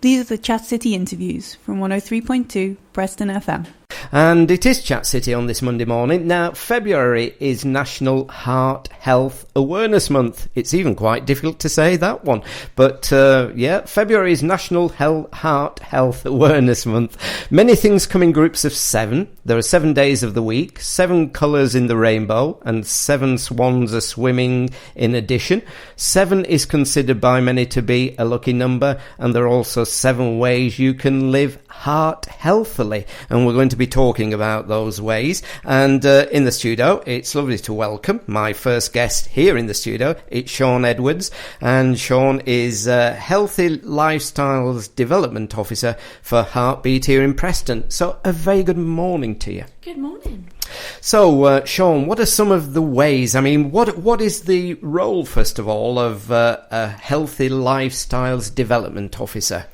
These are the Chat City interviews from 103.2 Preston FM. And it is Chat City on this Monday morning. Now, February is National Heart Health Awareness Month. It's even quite difficult to say that one. But, February is National Heart Health Awareness Month. Many things come in groups of 7. There are 7 days of the week, 7 colours in the rainbow, and 7 swans are swimming in addition. 7 is considered by many to be a lucky number, and there are also 7 ways you can live heart healthily. And we're going to be talking about those ways. And in the studio, it's lovely to welcome my first guest here in the studio. It's Sian Edwards, and Sian is Healthy Lifestyles Development Officer for Heartbeat here in Preston. So a very good morning to you. Good morning. So, Sian, what are some of the ways? I mean, what is the role, first of all, of a Healthy Lifestyles Development Officer?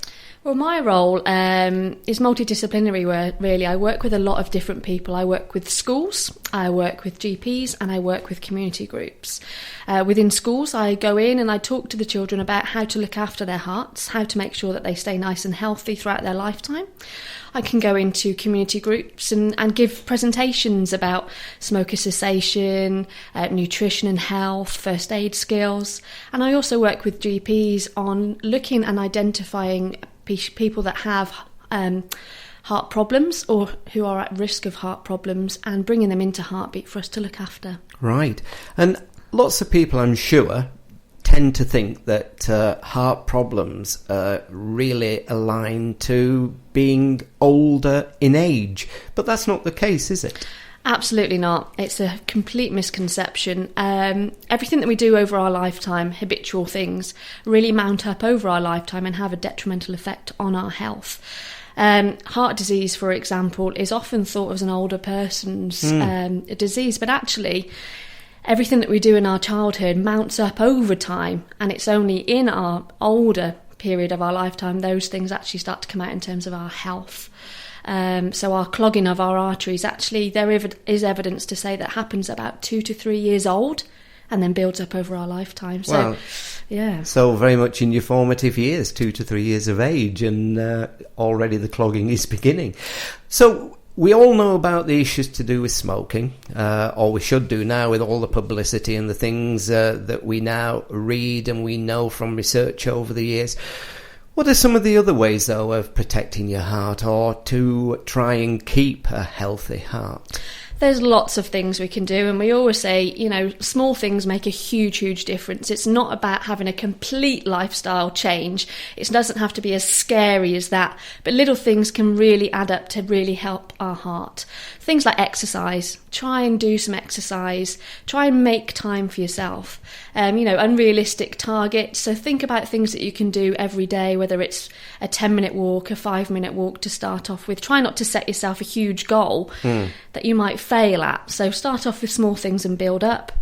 Well, my role is multidisciplinary, really. I work with a lot of different people. I work with schools, I work with GPs, and I work with community groups. Within schools, I go in and I talk to the children about how to look after their hearts, how to make sure that they stay nice and healthy throughout their lifetime. I can go into community groups and give presentations about smoker cessation, nutrition and health, first aid skills. And I also work with GPs on looking and identifying people that have heart problems or who are at risk of heart problems and bringing them into Heartbeat for us to look after. Right. And lots of people, I'm sure, tend to think that heart problems really align to being older in age. But that's not the case, is it? Absolutely not. It's a complete misconception. Everything that we do over our lifetime, habitual things, really mount up over our lifetime and have a detrimental effect on our health. Heart disease, for example, is often thought of as an older person's disease, but actually everything that we do in our childhood mounts up over time, and it's only in our older period of our lifetime those things actually start to come out in terms of our health. So our clogging of our arteries, actually there is evidence to say that happens about 2 to 3 years old and then builds up over our lifetime. So, wow. Yeah. So very much in your formative years, 2 to 3 years of age, and already the clogging is beginning. So we all know about the issues to do with smoking, or we should do now with all the publicity and the things that we now read and we know from research over the years. What are some of the other ways, though, of protecting your heart or to try and keep a healthy heart? There's lots of things we can do, and we always say, small things make a huge, huge difference. It's not about having a complete lifestyle change. It doesn't have to be as scary as that, but little things can really add up to really help our heart. Things like exercise. Try and do some exercise. Try and make time for yourself. Unrealistic targets. So think about things that you can do every day, whether it's a 10-minute walk, a 5-minute walk to start off with. Try not to set yourself a huge goal that you might fail at. So start off with small things and build up.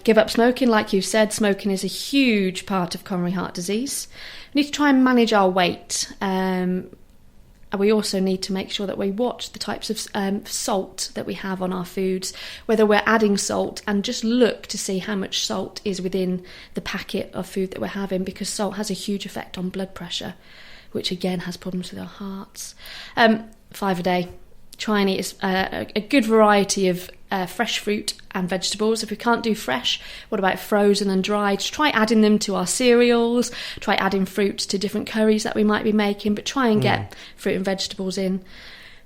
Give up smoking. Like you said, smoking is a huge part of coronary heart disease. We need to try and manage our weight. We also need to make sure that we watch the types of salt that we have on our foods, whether we're adding salt, and just look to see how much salt is within the packet of food that we're having, because salt has a huge effect on blood pressure, which again has problems with our hearts. 5 a day. Try and eat a good variety of fresh fruit and vegetables. If we can't do fresh, what about frozen and dried? Try adding them to our cereals. Try adding fruit to different curries that we might be making, but try and get fruit and vegetables in.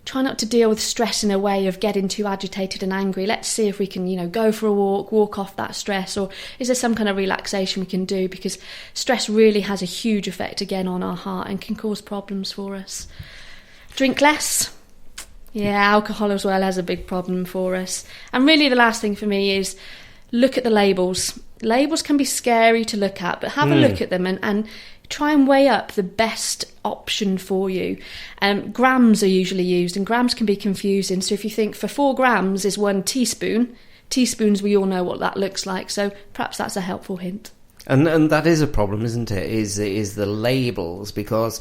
Try not to deal with stress in a way of getting too agitated and angry. Let's see if we can, go for a walk off that stress, or is there some kind of relaxation we can do, because stress really has a huge effect again on our heart and can cause problems for us. Drink less. Yeah, alcohol as well has a big problem for us. And really the last thing for me is look at the labels. Labels can be scary to look at, but have a look at them and try and weigh up the best option for you. Grams are usually used, and grams can be confusing. So if you think for 4 grams is 1 teaspoon, teaspoons, we all know what that looks like. So perhaps that's a helpful hint. And that is a problem, isn't it? Is the labels, because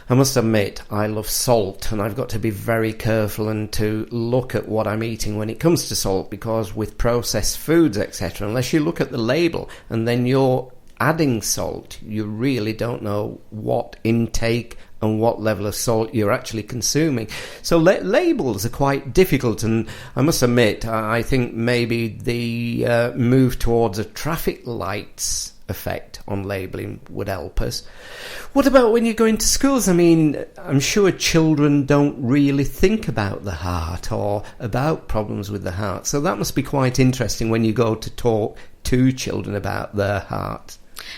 I must admit, I love salt, and I've got to be very careful and to look at what I'm eating when it comes to salt, because with processed foods, etc., unless you look at the label and then you're adding salt, you really don't know what intake and what level of salt you're actually consuming. So labels are quite difficult, and I must admit, I think maybe the move towards a traffic lights effect on labelling would help us. What about when you go into schools? I mean, I'm sure children don't really think about the heart or about problems with the heart, so that must be quite interesting when you go to talk to children about their heart.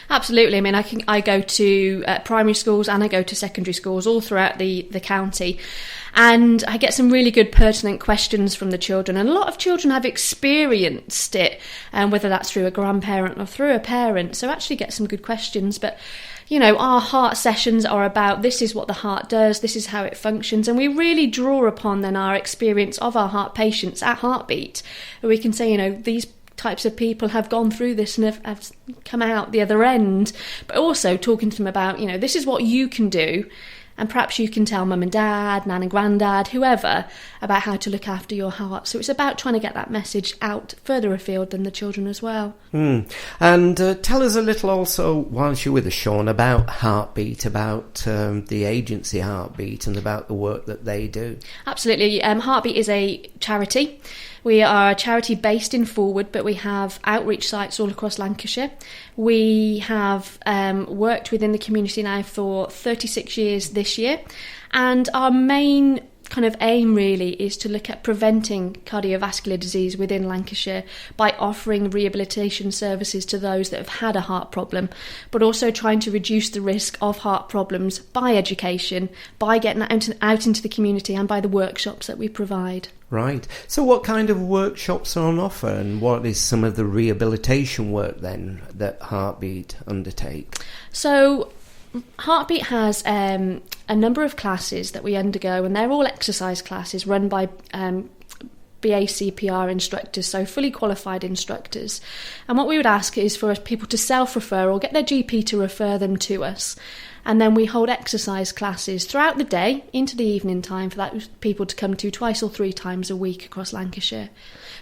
Absolutely. I mean, I go to primary schools and I go to secondary schools all throughout the county, and I get some really good pertinent questions from the children, and a lot of children have experienced it, whether that's through a grandparent or through a parent, so actually get some good questions. But our heart sessions are about, this is what the heart does, this is how it functions, and we really draw upon then our experience of our heart patients at Heartbeat. We can say, these types of people have gone through this and have come out the other end, but also talking to them about, this is what you can do, and perhaps you can tell mum and dad, nan and granddad, whoever, about how to look after your heart. So it's about trying to get that message out further afield than the children as well. And tell us a little also, whilst you're with us, Sian, about Heartbeat, about the agency Heartbeat and about the work that they do. Absolutely. Heartbeat is a charity. We are a charity based in Forward, but we have outreach sites all across Lancashire. We have worked within the community now for 36 years this year, and our main kind of aim really is to look at preventing cardiovascular disease within Lancashire by offering rehabilitation services to those that have had a heart problem, but also trying to reduce the risk of heart problems by education, by getting out into the community, and by the workshops that we provide. Right. So what kind of workshops are on offer, and what is some of the rehabilitation work then that Heartbeat undertake? So Heartbeat has a number of classes that we undergo, and they're all exercise classes run by BACPR instructors, so fully qualified instructors. And what we would ask is for people to self-refer or get their GP to refer them to us. And then we hold exercise classes throughout the day into the evening time for that people to come to 2 or 3 times a week across Lancashire.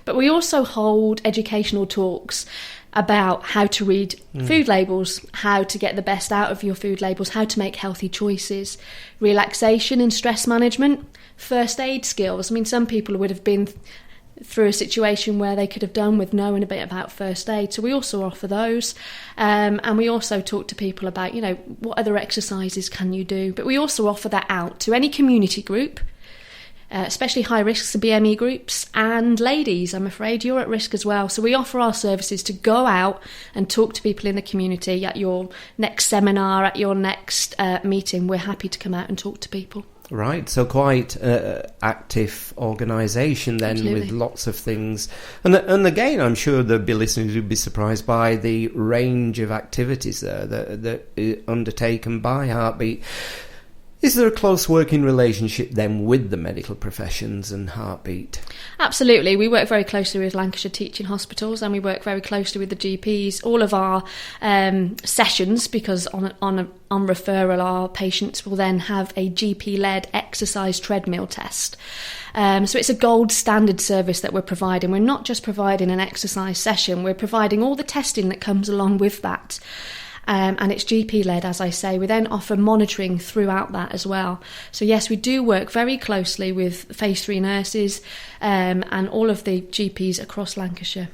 But we also hold educational talks about how to read food labels, how to get the best out of your food labels, how to make healthy choices, relaxation and stress management, first aid skills. I mean, some people would have been through a situation where they could have done with knowing a bit about first aid, so we also offer those, and we also talk to people about what other exercises can you do. But we also offer that out to any community group, especially high risk BME groups, and ladies, I'm afraid you're at risk as well. So we offer our services to go out and talk to people in the community. At your next seminar, at your next meeting, we're happy to come out and talk to people. Right, so quite active organisation then. Absolutely. With lots of things. And again, I'm sure there'll be listeners who'd be surprised by the range of activities there that are undertaken by Heartbeat. Is there a close working relationship then with the medical professions and Heartbeat? Absolutely. We work very closely with Lancashire teaching hospitals, and we work very closely with the GPs. All of our sessions, because on referral, our patients will then have a GP-led exercise treadmill test. So it's a gold standard service that we're providing. We're not just providing an exercise session, we're providing all the testing that comes along with that. And it's GP-led, as I say. We then offer monitoring throughout that as well. So yes, we do work very closely with Phase 3 nurses and all of the GPs across Lancashire.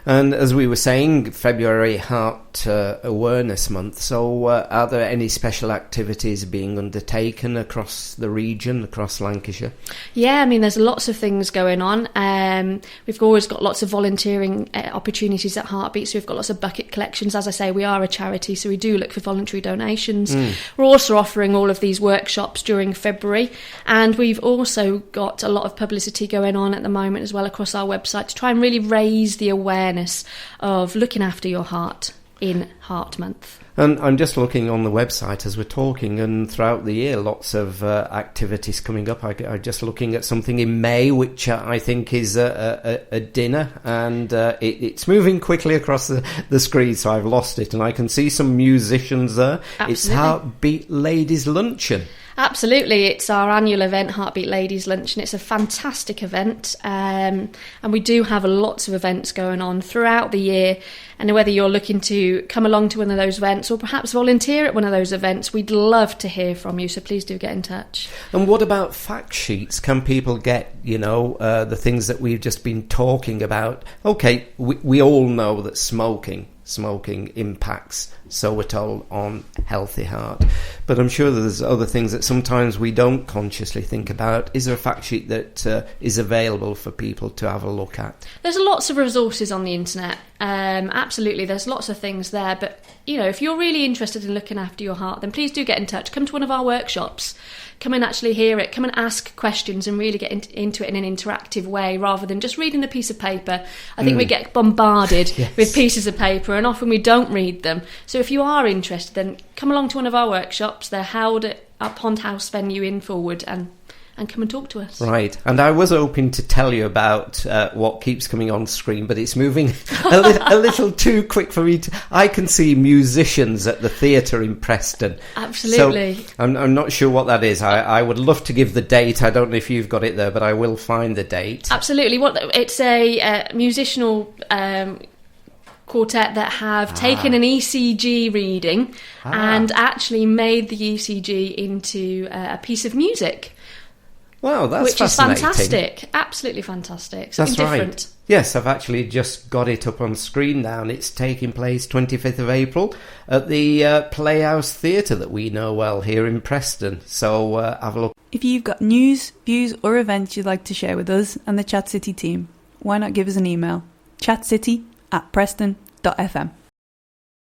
And as we were saying, February Heart Awareness Month. So are there any special activities being undertaken across the region, across Lancashire? Yeah, I mean, there's lots of things going on. We've always got lots of volunteering opportunities at Heartbeat, so we've got lots of bucket collections. As I say, we are a charity, so we do look for voluntary donations. We're also offering all of these workshops during February, and we've also got a lot of publicity going on at the moment as well across our website to try and really raise the awareness of looking after your heart in Heart Month. And I'm just looking on the website as we're talking, and throughout the year lots of activities coming up. I'm just looking at something in May, which I think is a dinner, and it's moving quickly across the screen, so I've lost it, and I can see some musicians there. Absolutely. It's Heartbeat Ladies Luncheon. Absolutely. It's our annual event, Heartbeat Ladies Lunch, and it's a fantastic event. And we do have lots of events going on throughout the year. And whether you're looking to come along to one of those events or perhaps volunteer at one of those events, we'd love to hear from you. So please do get in touch. And what about fact sheets? Can people get, the things that we've just been talking about? Okay, we all know that smoking impacts, so we're told, on healthy heart. But I'm sure there's other things that sometimes we don't consciously think about. Is there a fact sheet that is available for people to have a look at? There's lots of resources on the internet. Absolutely, there's lots of things there. But, if you're really interested in looking after your heart, then please do get in touch. Come to one of our workshops. Come and actually hear it. Come and ask questions and really get into it in an interactive way rather than just reading a piece of paper. I think we get bombarded with pieces of paper and often we don't read them. So if you are interested, then come along to one of our workshops. They're held at our Pond House venue in Forward and come and talk to us. Right. And I was hoping to tell you about what keeps coming on screen, but it's moving a little too quick for me. I can see musicians at the theatre in Preston. Absolutely. So I'm not sure what that is. I would love to give the date. I don't know if you've got it there, but I will find the date. Absolutely. It's a musical quartet that have taken an ECG reading and actually made the ECG into a piece of music. Wow, that's which fascinating. Is fantastic. Absolutely fantastic. Something that's different. Right. Yes, I've actually just got it up on screen now, and it's taking place 25th of April at the Playhouse Theatre that we know well here in Preston. So have a look. If you've got news, views or events you'd like to share with us and the Chat City team, why not give us an email? chatcity@preston.fm.